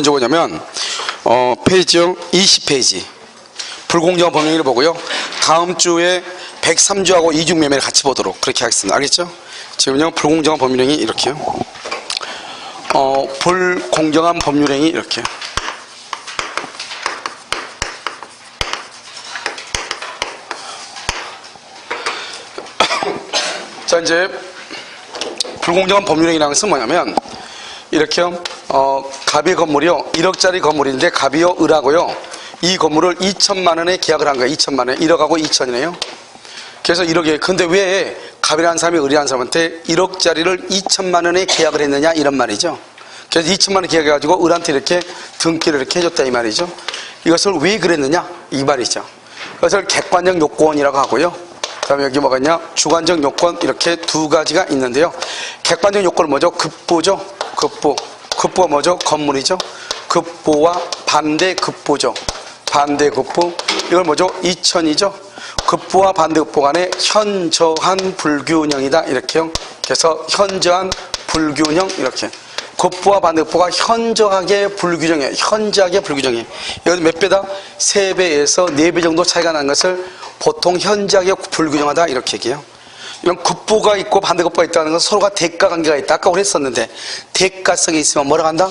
언제 보냐면 페이지 20페이지 불공정한 법령을 보고요. 다음 주에 103조하고 이중매매를 같이 보도록 그렇게 하겠습니다. 알겠죠? 지금요 불공정한 법률행위 이렇게요. 불공정한 법률행위 이렇게. 자, 이제 불공정한 법률행위라는 것은 뭐냐면 이렇게요. 갑의 건물이요 1억짜리 건물인데 갑이요 을하고요 이 건물을 2천만 원에 계약을 한 거예요. 2천만 원. 1억하고 2천이네요. 그래서 1억에 근데 왜 갑이라는 사람이 을이라는 사람한테 1억짜리를 2천만 원에 계약을 했느냐 이런 말이죠. 그래서 2천만 원 계약해가지고 을한테 이렇게 등기를 이렇게 해줬다 이 말이죠. 이것을 왜 그랬느냐 이 말이죠. 그것을 객관적 요건이라고 하고요. 그 다음에 여기 뭐가 있냐 주관적 요건 이렇게 두 가지가 있는데요. 객관적 요건은 뭐죠? 급보죠. 급보가 뭐죠? 건물이죠. 급보와 반대급보죠. 반대급보 이걸 뭐죠? 2천이죠. 급보와 반대급보 간에 현저한 불균형이다 이렇게요. 그래서 현저한 불균형 이렇게 급보와 반대급보가 현저하게 불균형해. 현저하게 불균형해. 여기 몇 배다? 3배에서 4배 정도 차이가 난 것을 보통 현저하게 불균형하다 이렇게 얘기해요. 이건 급보가 있고 반대급보가 있다는 것은 서로가 대가 관계가 있다. 아까 우리 했었는데 대가성이 있으면 뭐라고 한다?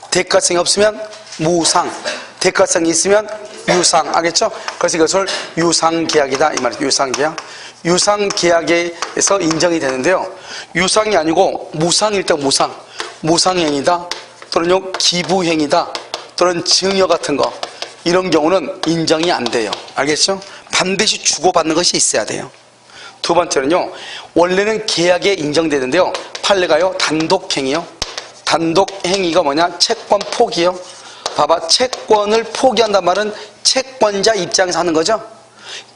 대가성이 없으면 무상, 대가성이 있으면 유상. 알겠죠? 그래서 이것을 유상계약이다 이 말이죠. 유상계약. 유상계약에서 인정이 되는데요. 유상이 아니고 무상일 때 무상행위다 또는 기부행위다 또는 증여 같은 거 이런 경우는 인정이 안 돼요. 알겠죠? 반드시 주고받는 것이 있어야 돼요. 두 번째는요 원래는 계약에 인정되는데요 판례가요 단독행위요. 단독행위가 뭐냐 채권 포기요. 봐봐 채권을 포기한단 말은 채권자 입장에서 하는 거죠.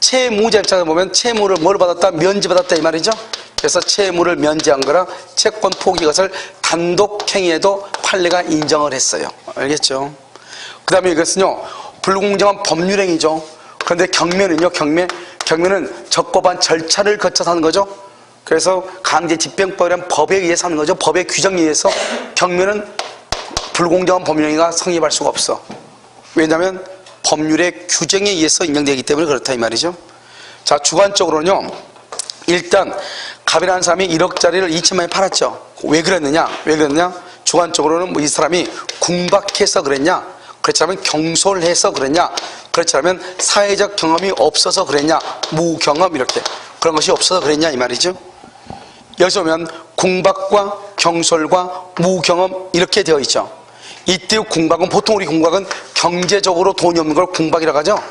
채무자 입장에서 보면 채무를 뭘 받았다? 면제받았다 이 말이죠. 그래서 채무를 면제한 거라 채권 포기 것을 단독행위에도 판례가 인정을 했어요. 알겠죠? 그 다음에 이것은요 불공정한 법률행위죠. 그런데 경매는요 경매는 적법한 절차를 거쳐서 하는 거죠. 그래서 강제집행법이란 법에 의해서 하는 거죠. 법의 규정에 의해서 경매는 불공정한 법률행위가 성립할 수가 없어. 왜냐하면 법률의 규정에 의해서 인정되기 때문에 그렇다 이 말이죠. 자 주관적으로는요 일단 갑이라는 사람이 1억짜리를 2천만 원에 팔았죠. 왜 그랬느냐 주관적으로는 뭐 이 사람이 궁박해서 그랬냐 그렇지 않으면 경솔해서 그랬냐 그렇지 않으면 사회적 경험이 없어서 그랬냐 무경험 이렇게 그런 것이 없어서 그랬냐 이 말이죠. 여기서 보면 궁박과 경솔과 무경험 이렇게 되어 있죠. 이때 궁박은 보통 우리 궁박은 경제적으로 돈이 없는 걸 궁박이라고 하죠.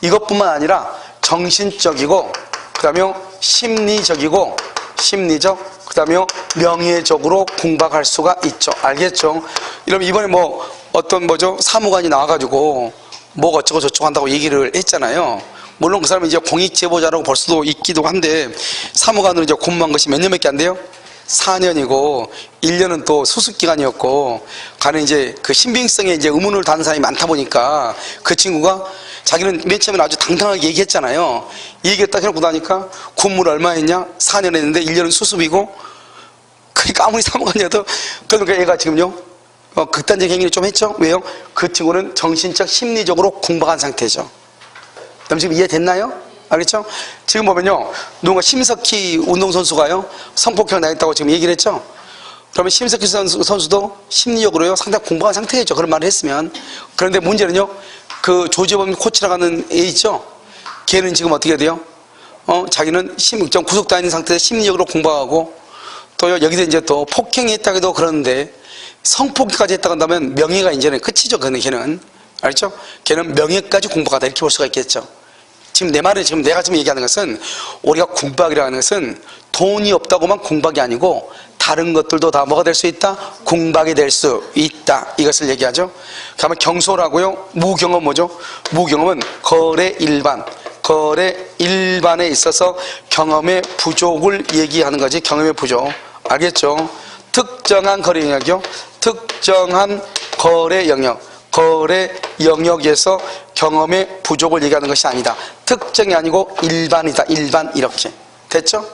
이것뿐만 아니라 정신적이고 그 다음에 심리적 그 다음에 명예적으로 궁박할 수가 있죠. 알겠죠? 이러면 이번에 뭐 어떤 사무관이 나와가지고 뭐 어쩌고 저쩌고 한다고 얘기를 했잖아요. 물론 그 사람이 이제 공익제보자라고 볼 수도 있기도 한데 사무관으로 이제 근무한 것이 몇 년밖에 안 돼요? 4년이고 1년은 또 수습기간이었고 간에 이제 그 신빙성에 이제 의문을 다는 사람이 많다 보니까 그 친구가 자기는 맨 처음에 아주 당당하게 얘기했잖아요. 얘기했다 해놓고 나니까 근무를 얼마 했냐? 4년 했는데 1년은 수습이고 그러니까 아무리 사무관이어도 그러니까 얘가 지금요 극단적 행위를 좀 했죠. 왜요? 그 친구는 정신적 심리적으로 궁박한 상태죠. 그럼 지금 이해됐나요? 알겠죠? 지금 보면요 누군가 심석희 운동선수가요 성폭행 당했다고 지금 얘기를 했죠. 그러면 심석희 선수도 심리적으로요 상당히 궁박한 상태겠죠. 그런 말을 했으면. 그런데 문제는요 그 조재범 코치라고 하는 애 있죠. 걔는 지금 어떻게 돼요? 자기는 구속당한 상태에서 심리적으로 궁박하고 또 여기서 이제 또 폭행했다고 해도 그러는데 성폭행까지 했다고 한다면 명예가 이제는 끝이죠. 걔는 알죠? 걔는 명예까지 궁박하다 이렇게 볼 수가 있겠죠. 지금 내 말은 내가 지금 얘기하는 것은 우리가 궁박이라고 하는 것은 돈이 없다고만 궁박이 아니고 다른 것들도 다 뭐가 될 수 있다? 궁박이 될 수 있다. 이것을 얘기하죠. 그러면 경솔하고요. 무경험 뭐죠? 무경험은 거래 일반에 있어서 경험의 부족을 얘기하는 거지. 경험의 부족. 알겠죠? 특정한 거래 영역이요. 특정한 거래 영역에서 경험의 부족을 얘기하는 것이 아니다. 특정이 아니고 일반이다. 일반 이렇게. 됐죠?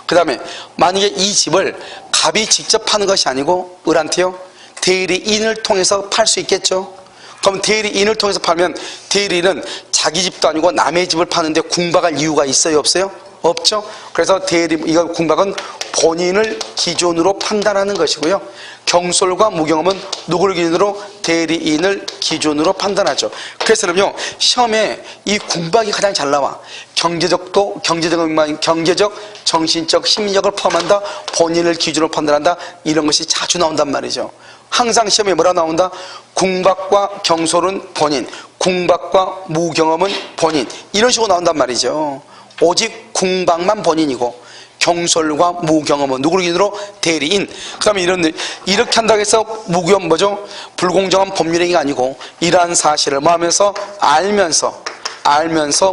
그 다음에 만약에 이 집을 갑이 직접 파는 것이 아니고 을한테요 대리인을 통해서 팔 수 있겠죠. 그럼 대리인을 통해서 팔면 대리인은 자기 집도 아니고 남의 집을 파는데 궁박할 이유가 있어요, 없어요? 없죠. 그래서 이거 궁박은 본인을 기준으로 판단하는 것이고요. 경솔과 무경험은 누구를 기준으로? 대리인을 기준으로 판단하죠. 그래서 그럼요, 시험에 이 궁박이 가장 잘 나와. 경제적, 정신적, 심리적을 포함한다. 본인을 기준으로 판단한다. 이런 것이 자주 나온단 말이죠. 항상 시험에 뭐라 나온다? 궁박과 경솔은 본인, 궁박과 무경험은 본인, 이런 식으로 나온단 말이죠. 오직 궁박만 본인이고 경솔과 무경험은 누구를 기준으로? 대리인. 그 다음에 이렇게 한다고 해서 무경험 뭐죠? 불공정한 법률행위가 아니고 이러한 사실을 뭐 하면서? 알면서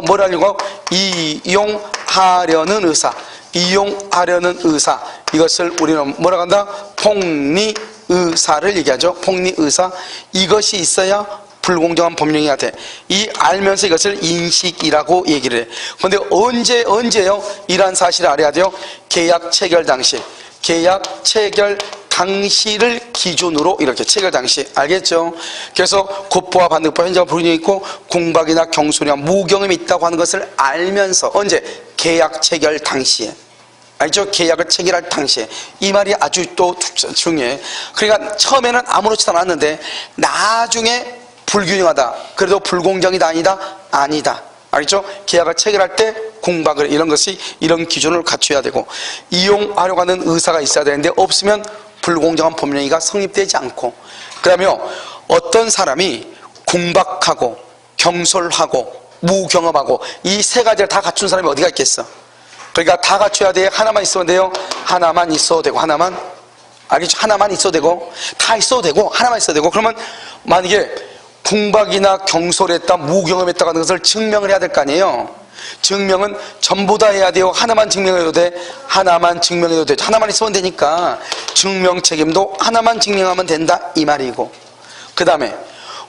뭘 하려고? 이용하려는 의사, 이것을 우리는 뭐라고 한다? 폭리의사를 얘기하죠. 폭리의사. 이것이 있어야 불공정한 법령이 돼. 이 알면서 이것을 인식이라고 얘기를 해. 그런데 언제요? 이러한 사실을 알아야 돼요. 계약 체결 당시를 기준으로 이렇게 체결 당시. 알겠죠? 그래서 국보와 반대법, 현재와 불균형이 있고 궁박이나 경솔이나 무경험이 있다고 하는 것을 알면서 언제? 계약 체결 당시에. 알죠? 계약을 체결할 당시에. 이 말이 아주 또 중요해. 그러니까 처음에는 아무렇지도 않았는데 나중에 불균형하다. 그래도 불공정이다, 아니다. 알겠죠? 계약을 체결할 때 궁박을 이런 기준을 갖춰야 되고 이용하려고 하는 의사가 있어야 되는데 없으면 불공정한 법령행위가 성립되지 않고, 그 다음에 어떤 사람이 궁박하고 경솔하고 무경험하고 이 세 가지를 다 갖춘 사람이 어디가 있겠어? 그러니까 다 갖춰야 돼. 하나만 있어도 돼요. 하나만 있어도 되고 알겠죠? 하나만 있어도 되고 다 있어도 되고 하나만 있어도 되고. 그러면 만약에 궁박이나 경솔했다, 무경험했다 하는 것을 증명을 해야 될 거 아니에요. 증명은 전부 다 해야 돼요. 하나만 증명해도 돼. 하나만 있으면 되니까 증명 책임도 하나만 증명하면 된다, 이 말이고. 그 다음에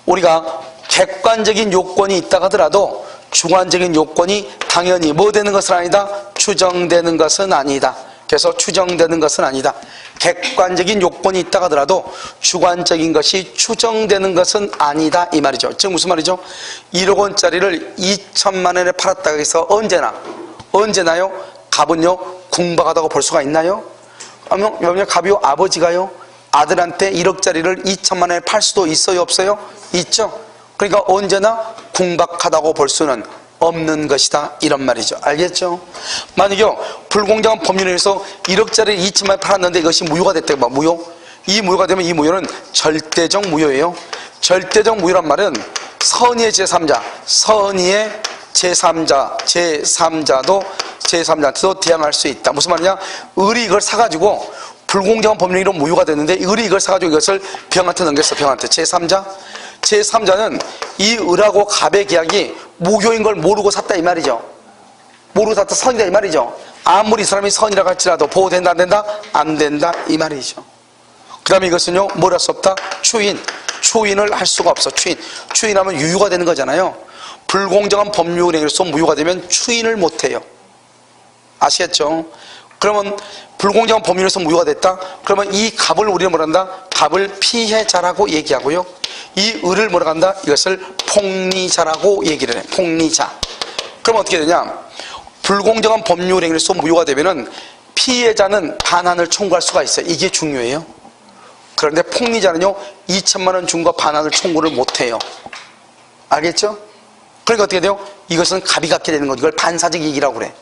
우리가 객관적인 요건이 있다 하더라도 주관적인 요건이 당연히 뭐 되는 것은 아니다? 추정되는 것은 아니다. 그래서 추정되는 것은 아니다. 객관적인 요건이 있다 하더라도 주관적인 것이 추정되는 것은 아니다, 이 말이죠. 즉 무슨 말이죠? 1억 원짜리를 2천만 원에 팔았다고 해서 언제나요? 갑은요 궁박하다고 볼 수가 있나요? 아니면 갑이요 아버지가요 아들한테 1억짜리를 2천만 원에 팔 수도 있어요, 없어요? 있죠. 그러니까 언제나 궁박하다고 볼 수는 없는 것이다, 이런 말이죠. 알겠죠? 만약에 불공정한 법률에 의해서 1억짜리 2천만 원에 팔았는데 이것이 무효가 됐대요. 무효? 이 무효가 되면 이 무효는 절대적 무효예요. 절대적 무효란 말은 선의의 제3자한테도 대항할 수 있다. 무슨 말이냐? 을이 이걸 사가지고 불공정한 법률로 무효가 됐는데 을이 이걸 사가지고 이것을 병한테 넘겼어. 병한테. 제3자는 이 을하고 갑의 계약이 무효인 걸 모르고 샀다, 이 말이죠. 모르고 샀다, 선이다, 이 말이죠. 아무리 이 사람이 선이라고 할지라도 보호된다, 안 된다? 안 된다, 이 말이죠. 그 다음에 이것은요 뭘 할 수 없다? 추인을 할 수가 없어. 추인하면 유효가 되는 거잖아요. 불공정한 법률행위로서 무효가 되면 추인을 못해요. 아시겠죠? 그러면 불공정한 법률에서 무효가 됐다? 그러면 이 갑을 우리는 뭐라 한다? 갑을 피해자라고 얘기하고요, 이 을을 뭐라고 한다? 이것을 폭리자라고 얘기를 해. 폭리자. 그럼 어떻게 되냐? 불공정한 법률 행위로서 무효가 되면은 피해자는 반환을 청구할 수가 있어요. 이게 중요해요. 그런데 폭리자는요 2천만 원 준 거 반환을 청구를 못해요. 알겠죠? 그러니까 어떻게 돼요? 이것은 갑이 갖게 되는 거죠. 이걸 반사적 이익이라고 그래.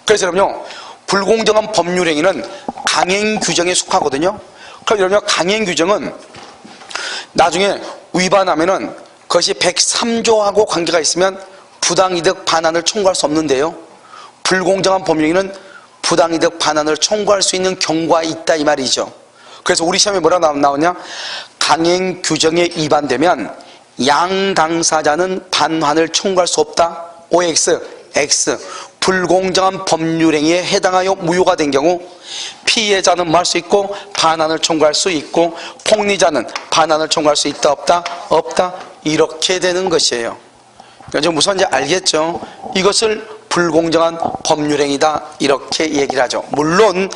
그래서 여러분요 불공정한 법률 행위는 강행 규정에 속하거든요. 그럼 여러분요 강행 규정은 나중에 위반하면은 그것이 103조하고 관계가 있으면 부당이득 반환을 청구할 수 없는데요, 불공정한 법률행위는 부당이득 반환을 청구할 수 있는 경우가 있다, 이 말이죠. 그래서 우리 시험에 뭐라 나오냐? 강행 규정에 위반되면 양 당사자는 반환을 청구할 수 없다. OX, X. 불공정한 법률행위에 해당하여 무효가 된 경우 피해자는 뭐 할 수 있고 반환을 청구할 수 있고 폭리자는 반환을 청구할 수 있다, 없다? 없다. 이렇게 되는 것이에요. 그러니까 지금 무슨 말인지 알겠죠? 이것을 불공정한 법률행위다 이렇게 얘기를 하죠. 물론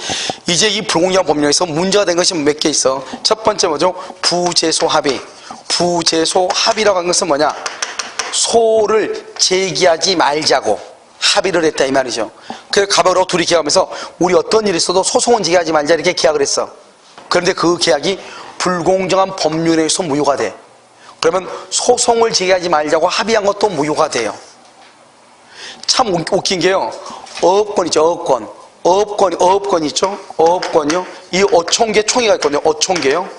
이제 이 불공정한 법률에서 문제가 된 것이 몇 개 있어. 첫 번째 뭐죠? 부재소합의. 부재소합의라고 하는 것은 뭐냐? 소를 제기하지 말자고 합의를 했다 이 말이죠. 그래서 가버로 둘이 계약하면서 우리 어떤 일이 있어도 소송은 제기하지 말자 이렇게 계약을 했어. 그런데 그 계약이 불공정한 법률에서 무효가 돼. 그러면 소송을 제기하지 말자고 합의한 것도 무효가 돼요. 참 웃긴 게요. 어업권 있죠. 어업권 있죠. 어업권이요. 이 어촌계 총회가 있거든요. 어촌계요.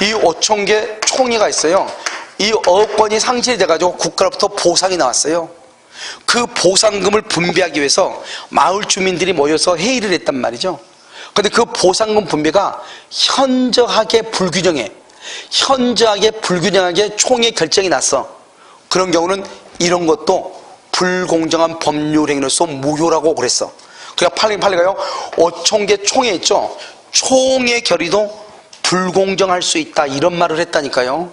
이 어촌계 총회가 있어요. 이 어업권이 상실이 돼가지고 국가로부터 보상이 나왔어요. 그 보상금을 분배하기 위해서 마을 주민들이 모여서 회의를 했단 말이죠. 근데 그 보상금 분배가 현저하게 불균형하게 총회 결정이 났어. 그런 경우는 이런 것도 불공정한 법률행위로서 무효라고 그랬어. 그러니까 빨리 가요. 어촌계 총회 있죠. 총회 결의도 불공정할 수 있다 이런 말을 했다니까요.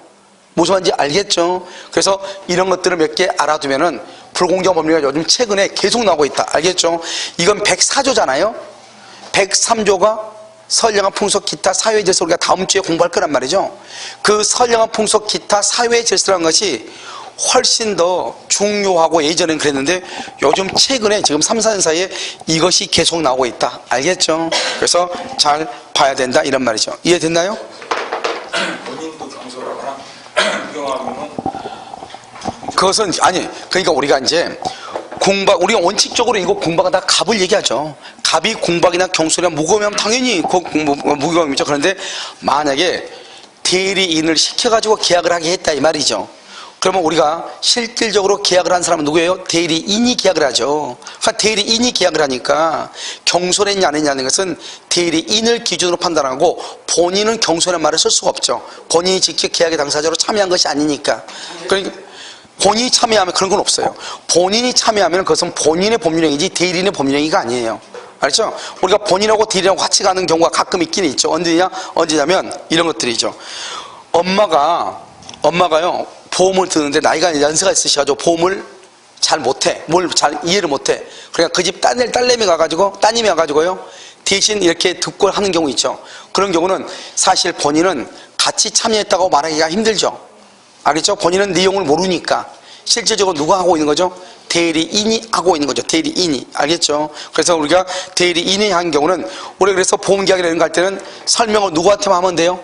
무슨 말인지 알겠죠? 그래서 이런 것들을 몇 개 알아두면은 불공정한 법률이 요즘 최근에 계속 나오고 있다. 알겠죠? 이건 104조잖아요. 103조가 선량한 풍속 기타 사회 질서 우리가 다음 주에 공부할 거란 말이죠. 그 선량한 풍속 기타 사회 질서라는 것이 훨씬 더 중요하고 예전엔 그랬는데 요즘 최근에 지금 3, 4년 사이에 이것이 계속 나오고 있다. 알겠죠? 그래서 잘 봐야 된다 이런 말이죠. 이해됐나요? 본인도 경솔하거나 부정하면은 그것은 아니 그러니까 우리가 이제 우리가 원칙적으로 이거 공박은 다 갑을 얘기하죠. 갑이 공박이나 경솔이나 무검이면 당연히 무검이죠. 그런데 만약에 대리인을 시켜가지고 계약을 하게 했다 이 말이죠. 그러면 우리가 실질적으로 계약을 한 사람은 누구예요? 대리인이 계약을 하죠. 그러니까 대리인이 계약을 하니까 경솔했냐 안 했냐는 것은 대리인을 기준으로 판단하고 본인은 경솔한 말을 쓸 수가 없죠. 본인이 직접 계약의 당사자로 참여한 것이 아니니까. 그러니까 본인이 참여하면 그런 건 없어요. 본인이 참여하면 그것은 본인의 법률행위지 대리인의 법률행위가 아니에요. 알죠? 우리가 본인하고 대리인하고 같이 가는 경우가 가끔 있긴 있죠. 언제냐면 이런 것들이죠. 엄마가요 보험을 드는데 나이가 연세가 있으셔가지고 보험을 잘 못해. 뭘 잘 이해를 못해. 그러니까 그 집 따님이 와가지고요 대신 이렇게 듣고 하는 경우 있죠. 그런 경우는 사실 본인은 같이 참여했다고 말하기가 힘들죠. 알겠죠? 본인은 내용을 모르니까. 실질적으로 누가 하고 있는 거죠? 대리인이 하고 있는 거죠. 대리인이. 알겠죠? 그래서 우리가 대리인이 한 경우는 우리가 그래서 보험계약이라는 거 할 때는 설명을 누구한테만 하면 돼요?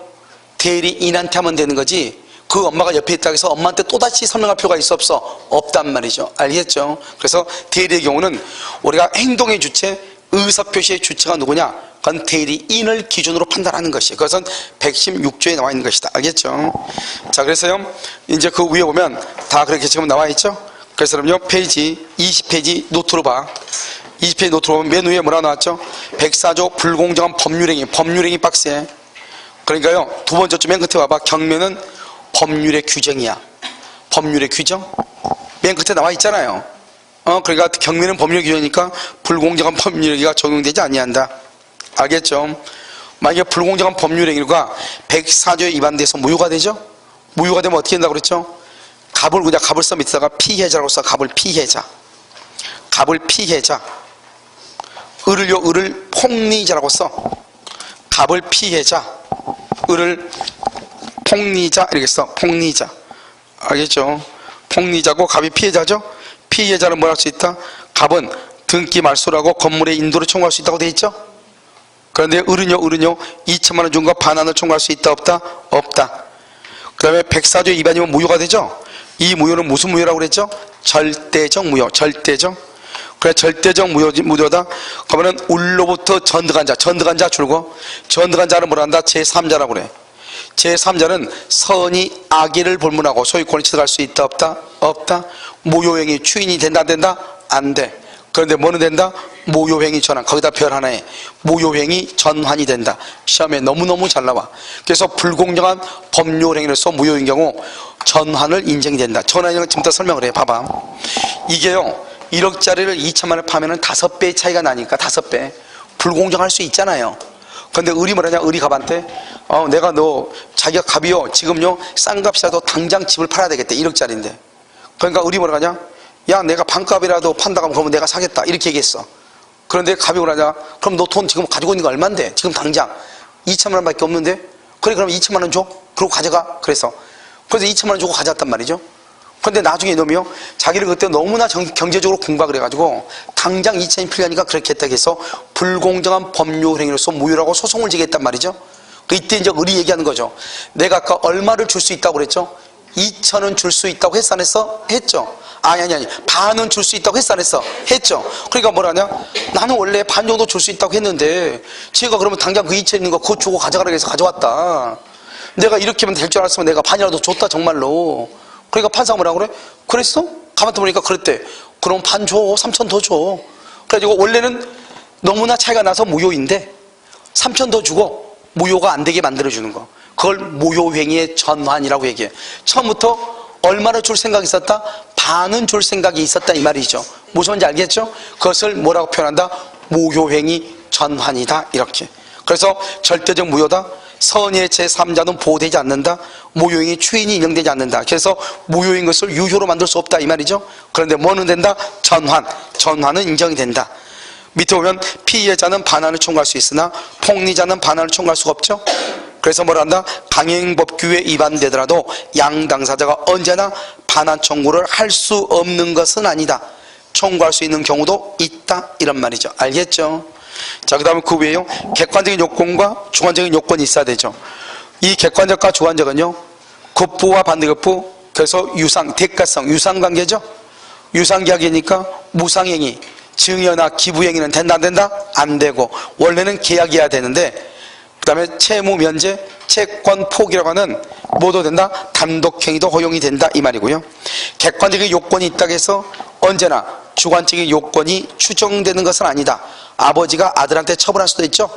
대리인한테 하면 되는 거지. 그 엄마가 옆에 있다고 해서 엄마한테 또다시 설명할 필요가 있어 없어? 없단 말이죠. 알겠죠? 그래서 대리의 경우는 우리가 행동의 주체, 의사표시의 주체가 누구냐? 그건 대리인을 기준으로 판단하는 것이에요. 그것은 116조에 나와 있는 것이다. 알겠죠? 자, 그래서요, 이제 그 위에 보면 다 그렇게 지금 나와 있죠? 그래서 그럼요, 페이지, 20페이지 노트로 봐. 20페이지 노트로 보면 맨 위에 뭐라 나왔죠? 104조 불공정한 법률행위 박스에. 그러니까요, 두 번째 맨 끝에 와봐. 경매는 법률의 규정이야. 법률의 규정? 맨 끝에 나와 있잖아요. 그러니까 경매는 법률의 규정이니까 불공정한 법률행위가 적용되지 아니한다. 알겠죠? 만약에 불공정한 법률행위가 104조에 위반돼서 무효가 되죠? 무효가 되면 어떻게 된다고 그랬죠? 갑을 써 밑에다가 피해자라고 써. 갑을 피해자. 을을 폭리자라고 써. 갑을 피해자. 을을 폭리자 이렇게 써. 폭리자. 알겠죠? 폭리자고 갑이 피해자죠? 피해자는 뭘 할 수 있다? 갑은 등기 말소라고 건물의 인도를 청구할 수 있다고 돼 있죠? 그런데 을은요 2천만 원 준 거 반환을 청구할 수 있다 없다? 없다. 그 다음에 104조 위반이면 무효가 되죠? 이 무효는 무슨 무효라고 그랬죠? 절대적 무효. 그래 절대적 무효다. 그러면은 을로부터 전득한 자 줄고 전득한 자는 뭐라 한다? 제3자라고 그래. 제3자는 선이 악의를 불문하고 소유권을 취득할 수 있다 없다? 없다. 무효행위 추인이 된다 안 된다? 안 돼. 그런데 뭐는 된다? 무효행위 전환. 거기다 별 하나에 무효행위 전환이 된다. 시험에 너무너무 잘 나와. 그래서 불공정한 법률행위로서 무효인 경우 전환을 인정이 된다. 전환을 지금부터 설명을 해. 봐봐. 이게요 1억짜리를 2천만 원에 파면은 5배의 차이가 나니까 5배 불공정할 수 있잖아요. 근데 을이 뭐라냐? 을이 갑한테 내가 자기가 갑이요 지금요 싼 값이라도 당장 집을 팔아야 되겠대. 1억짜리인데. 그러니까 을이 뭐라냐? 야, 내가 반값이라도 판다고 하면 그러면 내가 사겠다. 이렇게 얘기했어. 그런데 갑이 오라냐? 그럼 너 돈 지금 가지고 있는 거 얼만데? 지금 당장 2천만 원밖에 없는데? 그래, 그럼 2천만 원 줘. 그러고 가져가. 그래서 2천만 원 주고 가져왔단 말이죠. 그런데 나중에 이놈이요, 자기를 그때 너무나 경제적으로 공박을 해가지고 당장 2천이 필요하니까 그렇게 했다고 해서 불공정한 법률 행위로서 무효라고 소송을 제기했단 말이죠. 이때 이제 의리 얘기하는 거죠. 내가 아까 얼마를 줄 수 있다고 그랬죠? 2천은 줄 수 있다고 했어 안 했어? 했죠. 아니 반은 줄 수 있다고 했어 안 했어? 했죠. 그러니까 뭐라냐, 나는 원래 반 정도 줄 수 있다고 했는데 제가 그러면 당장 그 2천 있는 거 그거 주고 가져가라고 해서 가져왔다. 내가 이렇게 하면 될 줄 알았으면 내가 반이라도 줬다 정말로. 그러니까 판사가 뭐라고 그래? 그랬어? 가만히 보니까 그랬대. 그럼 반 줘. 3천 더 줘. 그래가지고 원래는 너무나 차이가 나서 무효인데 3천 더 주고 무효가 안 되게 만들어주는 거. 그걸 무효행위의 전환이라고 얘기해. 처음부터 얼마나 줄 생각이 있었다? 반은 줄 생각이 있었다 이 말이죠. 무슨 말인지 알겠죠? 그것을 뭐라고 표현한다? 무효행위 전환이다 이렇게. 그래서 절대적 무효다. 선의의 제3자는 보호되지 않는다. 무효행위 추인이 인정되지 않는다. 그래서 무효인 것을 유효로 만들 수 없다 이 말이죠. 그런데 뭐는 된다? 전환은 인정이 된다. 밑에 보면 피해자는 반환을 청구할 수 있으나 폭리자는 반환을 청구할 수가 없죠. 그래서 뭐라 한다? 강행법규에 위반되더라도 양당사자가 언제나 반환 청구를 할 수 없는 것은 아니다. 청구할 수 있는 경우도 있다 이런 말이죠. 알겠죠? 자, 그 다음에 그 외에요, 객관적인 요건과 주관적인 요건이 있어야 되죠. 이 객관적과 주관적은요, 급부와 반대급부, 그래서 대가성, 유상관계죠. 유상계약이니까 무상행위, 증여나 기부행위는 된다 안 된다? 안 되고, 원래는 계약이어야 되는데, 그 다음에 채무 면제, 채권 포기라고 하는 뭐도 된다? 단독행위도 허용이 된다 이 말이고요. 객관적인 요건이 있다고 해서 언제나 주관적인 요건이 추정되는 것은 아니다. 아버지가 아들한테 처분할 수도 있죠.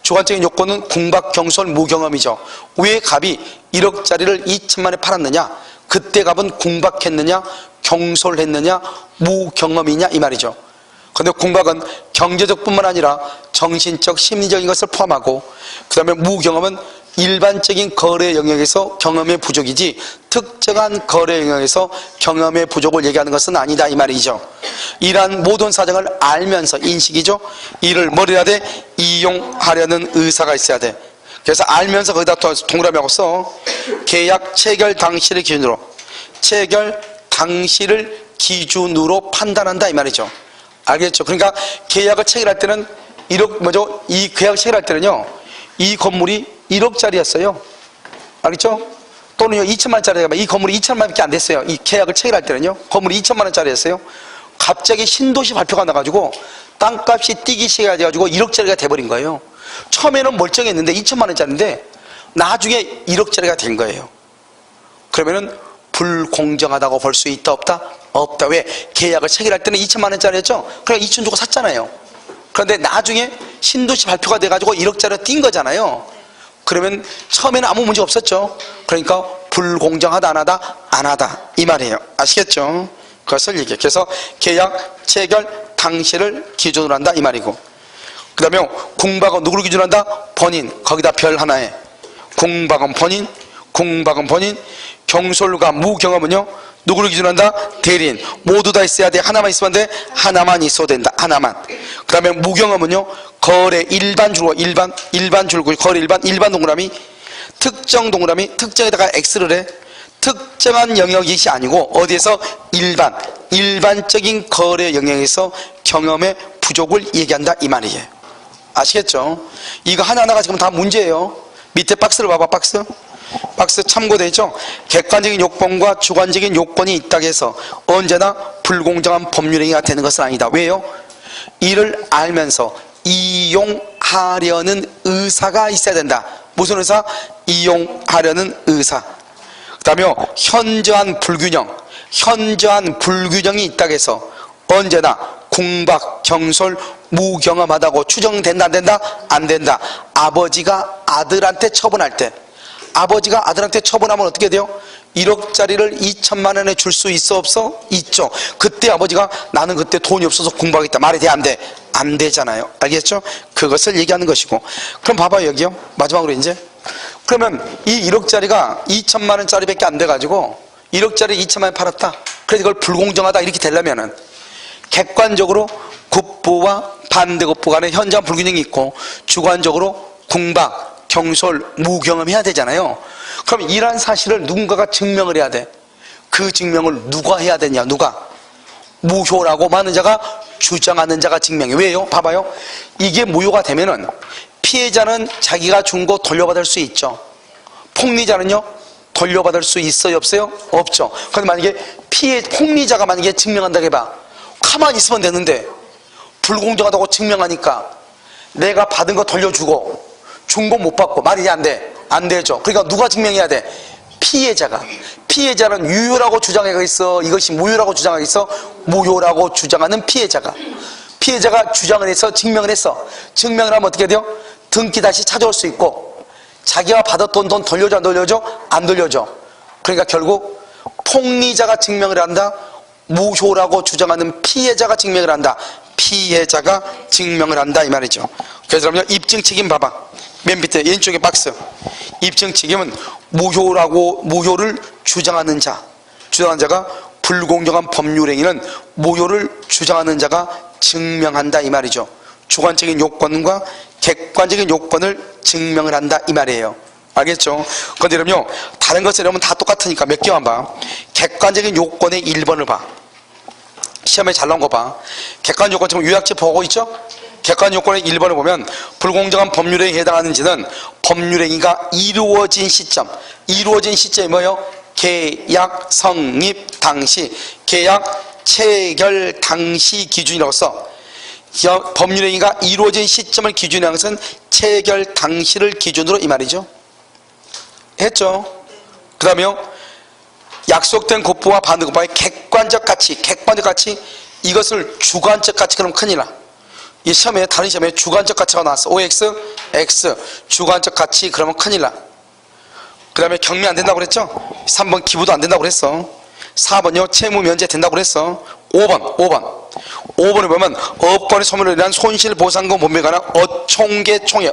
주관적인 요건은 궁박, 경솔, 무경험이죠. 왜 갑이 1억짜리를 2천만에 팔았느냐? 그때 갑은 궁박했느냐? 경솔했느냐? 무경험이냐? 이 말이죠. 근데 궁박은 경제적 뿐만 아니라 정신적, 심리적인 것을 포함하고, 그 다음에 무경험은 일반적인 거래 영역에서 경험의 부족이지 특정한 거래 영역에서 경험의 부족을 얘기하는 것은 아니다 이 말이죠. 이러한 모든 사정을 알면서, 인식이죠. 이를 뭐를 해야 돼? 이용하려는 의사가 있어야 돼. 그래서 알면서 거기다 동그라미하고 써. 계약 체결 당시를 기준으로, 체결 당시를 기준으로 판단한다 이 말이죠. 알겠죠? 그러니까 계약을 체결할 때는 이 계약을 체결할 때는요, 이 건물이 1억짜리였어요. 알겠죠? 또는요, 2천만원짜리가, 이 건물이 2천만원밖에 안 됐어요. 이 계약을 체결할 때는요, 건물이 2천만원짜리였어요. 갑자기 신도시 발표가 나가지고 땅값이 뛰기 시작해가지고 1억짜리가 돼버린 거예요. 처음에는 멀쩡했는데 2천만원짜리인데 나중에 1억짜리가 된 거예요. 그러면은 불공정하다고 볼 수 있다 없다? 없다. 왜? 계약을 체결할 때는 2천만원짜리였죠? 그러니까 2천 주고 샀잖아요. 그런데 나중에 신도시 발표가 돼가지고 1억짜리로 뛴 거잖아요. 그러면 처음에는 아무 문제 없었죠. 그러니까 불공정하다 안 하다? 안 하다 이 말이에요. 아시겠죠? 그것을 얘기해요. 그래서 계약 체결 당시를 기준으로 한다 이 말이고, 그 다음에 궁박은 누구를 기준으로 한다? 본인. 거기다 별 하나에 궁박은 본인, 궁박은 본인. 경솔과 무경험은요, 누구를 기준으로 한다? 대리인. 모두 다 있어야 돼? 하나만 있으면 돼? 하나만 있어도 된다. 하나만. 그 다음에 무경험은요, 거래 일반 줄고, 일반 줄고, 거래 일반 동그라미, 특정 동그라미, 특정에다가 X를 해. 특정한 영역이 아니고 어디에서? 일반적인 거래 영역에서 경험의 부족을 얘기한다 이 말이에요. 아시겠죠? 이거 하나하나가 지금 다 문제예요. 밑에 박스를 봐봐. 박스 참고되죠? 객관적인 요건과 주관적인 요건이 있다고 해서 언제나 불공정한 법률행위가 되는 것은 아니다. 왜요? 이를 알면서 이용하려는 의사가 있어야 된다. 무슨 의사? 이용하려는 의사. 그 다음에 현저한 불균형이 있다고 해서 언제나 궁박, 경솔, 무경험하다고 추정된다 안 된다? 안 된다. 아버지가 아들한테 처분할 때, 아버지가 아들한테 처분하면 어떻게 돼요? 1억짜리를 2천만 원에 줄 수 있어 없어? 있죠. 그때 아버지가 나는 그때 돈이 없어서 공부하겠다 말이 돼 안 돼? 안 되잖아요. 알겠죠? 그것을 얘기하는 것이고. 그럼 봐봐요 여기요. 마지막으로 이제 그러면 이 1억짜리가 2천만 원짜리 밖에 안 돼가지고 1억짜리 2천만 원 팔았다. 그래서 이걸 불공정하다 이렇게 되려면은 객관적으로 국부와 반대국부 간에 현장 불균형이 있고 주관적으로 궁박, 경솔, 무경험해야 되잖아요. 그럼 이러한 사실을 누군가가 증명을 해야 돼. 그 증명을 누가 해야 되냐? 누가? 무효라고 많은 자가 주장하는 자가 증명해. 왜요? 봐봐요. 이게 무효가 되면은 피해자는 자기가 준 거 돌려받을 수 있죠. 폭리자는요? 돌려받을 수 있어요? 없어요? 없죠. 그런데 만약에 폭리자가 만약에 증명한다고 해봐. 가만히 있으면 되는데 불공정하다고 증명하니까 내가 받은 거 돌려주고 준 거 못 받고 말이 안 돼. 안 되죠. 그러니까 누가 증명해야 돼? 피해자가. 피해자는 유효라고 주장하고 있어? 이것이 무효라고 주장하고 있어? 무효라고 주장하는 피해자가. 피해자가 주장을 해서 증명을 했어. 증명을 하면 어떻게 돼요? 등기 다시 찾아올 수 있고 자기가 받았던 돈 돌려줘 안 돌려줘? 안 돌려줘. 그러니까 결국 폭리자가 증명을 한다. 무효라고 주장하는 피해자가 증명을 한다. 피해자가 증명을 한다 이 말이죠. 그래서 그러면 입증 책임 봐봐. 맨 밑에 왼쪽에 박스. 입증 책임은 무효를 주장하는 자가 불공정한 법률 행위는 무효를 주장하는 자가 증명한다 이 말이죠. 주관적인 요건과 객관적인 요건을 증명을 한다 이 말이에요. 알겠죠? 그런데 그럼요 다른 것을 이러면 다 똑같으니까 몇 개만 봐. 객관적인 요건의 1번을 봐. 시험에 잘 나온 거 봐. 객관 요건 지금 요약집 보고 있죠? 객관 요건의 1번을 보면 불공정한 법률행위에 해당하는지는 법률행위가 이루어진 시점이 뭐예요? 계약 성립 당시, 계약 체결 당시 기준이라고 써. 법률행위가 이루어진 시점을 기준으로 하는 것은 체결 당시를 기준으로 이 말이죠. 했죠? 그 다음에요 약속된 국부와 반대국부의 객관적 가치 이것을 주관적 가치 그러면 큰일 나. 이 시험에 다른 시험에 주관적 가치가 나왔어. OX, X 주관적 가치 그러면 큰일 나. 그 다음에 경미 안 된다고 그랬죠? 3번 기부도 안 된다고 그랬어. 4번요 채무 면제 된다고 그랬어. 5번에 보면 업권의 소멸로 인한 손실보상금 분배에 관한 어총계 총회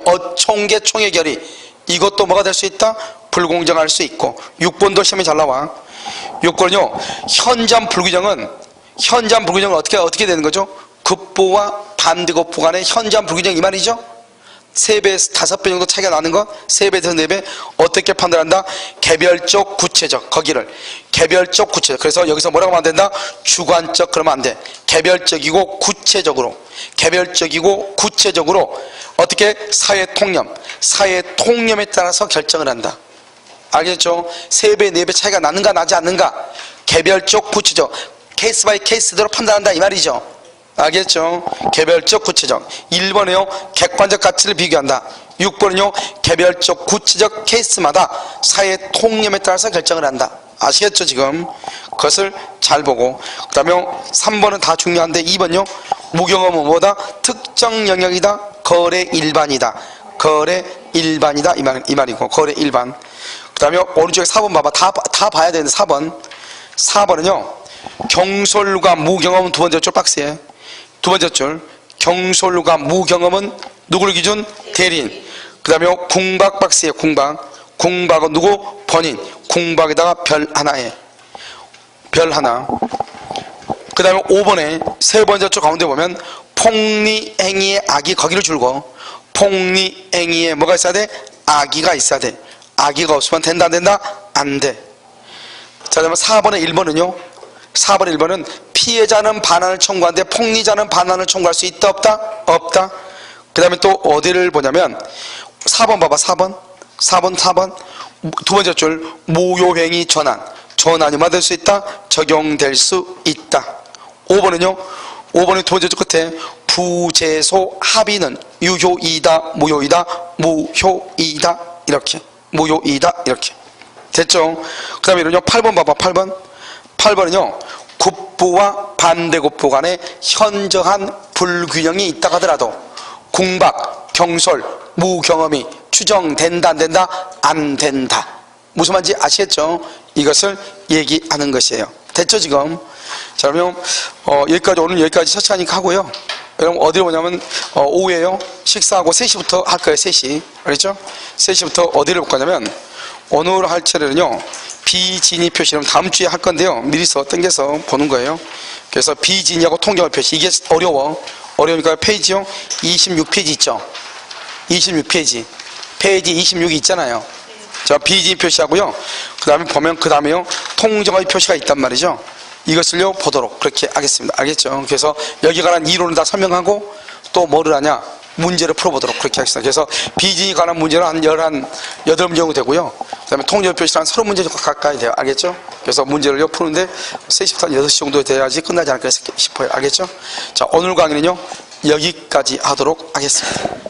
결의 이것도 뭐가 될 수 있다? 불공정할 수 있고. 6번도 시험에 잘 나와. 6번은요 현장 불규정은 어떻게 되는 거죠? 국부와 반대국부 간의 현장 불규정 이 말이죠. 3배에서 5배 정도 차이가 나는 거 3배에서 4배 어떻게 판단한다? 개별적 구체적 그래서 여기서 뭐라고 하면 안 된다? 주관적 그러면 안 돼. 개별적이고 구체적으로 어떻게? 사회 통념에 따라서 결정을 한다. 알겠죠? 3배 4배 차이가 나는가 나지 않는가 개별적 구체적 케이스 바이 케이스대로 판단한다 이 말이죠. 알겠죠? 개별적 구체적. 1번에요 객관적 가치를 비교한다. 6번은요 개별적 구체적 케이스마다 사회 통념에 따라서 결정을 한다. 아시겠죠 지금? 그것을 잘 보고. 그 다음에 3번은 다 중요한데 2번요 무경험은 뭐다? 특정 영역이다. 거래 일반이다 이 말이고 거래 일반. 그 다음에 오른쪽에 4번 봐봐. 다 봐야 되는데 4번은요 경솔과 무경험은 두 번째 줄 박스에 두 번째 줄 경솔과 무경험은 누구를 기준? 대리인. 그 다음에 궁박 박스에 궁박은 누구? 본인. 궁박에다가 별 하나. 그 다음에 5번에 세 번째 줄 가운데 보면 폭리행위의 악이 거기를 줄고 폭리행위에 뭐가 있어야 돼? 악의가 있어야 돼. 악의가 없으면 된다 안 된다? 안 돼. 자, 그러면 4번의 1번은요 4번의 1번은 피해자는 반환을 청구하는데 폭리자는 반환을 청구할 수 있다 없다? 없다. 그 다음에 또 어디를 보냐면 4번 봐봐. 4번 두 번째 줄 무효행위 전환이 받을 수 있다? 적용될 수 있다. 5번은요 5번의 두 번째 줄 끝에 부재소 합의는 유효이다 무효이다 이렇게 무효이다 이렇게 됐죠? 그 다음에 이런요 8번 봐봐. 8번은요 국부와 반대국부 간에 현저한 불균형이 있다 하더라도 궁박, 경솔, 무경험이 추정된다 안 된다? 안 된다. 무슨 말인지 아시겠죠? 이것을 얘기하는 것이에요. 됐죠 지금? 자 그러면 오늘 여기까지 처치하니까 하고요. 여러분 어디로 오냐면 오후에요 식사하고 3시부터 할 거예요. 3시 알겠죠? 3시부터 어디를 볼 거냐면 오늘 할 차례는요 비진위 표시는 다음 주에 할 건데요. 미리서 땡겨서 보는 거예요. 그래서 비진위하고 통경합 표시. 이게 어려우니까 페이지요. 26페이지 있죠. 26페이지. 페이지 26이 있잖아요. 자, 비진위 표시하고요. 그 다음에 보면, 그 다음에요. 통정의 표시가 있단 말이죠. 이것을요, 보도록 그렇게 하겠습니다. 알겠죠? 그래서 여기 관한 이론을 다 설명하고 또 뭐를 하냐? 문제를 풀어보도록 그렇게 하겠습니다. 그래서 비진위 관한 문제는 한 8문제 정도 되고요. 그 다음에 통정 표시는 한 30문제 정도 가까이 돼요. 알겠죠? 그래서 문제를요, 푸는데 3시부터 한 6시 정도 돼야지 끝나지 않을까 싶어요. 알겠죠? 자, 오늘 강의는요, 여기까지 하도록 하겠습니다.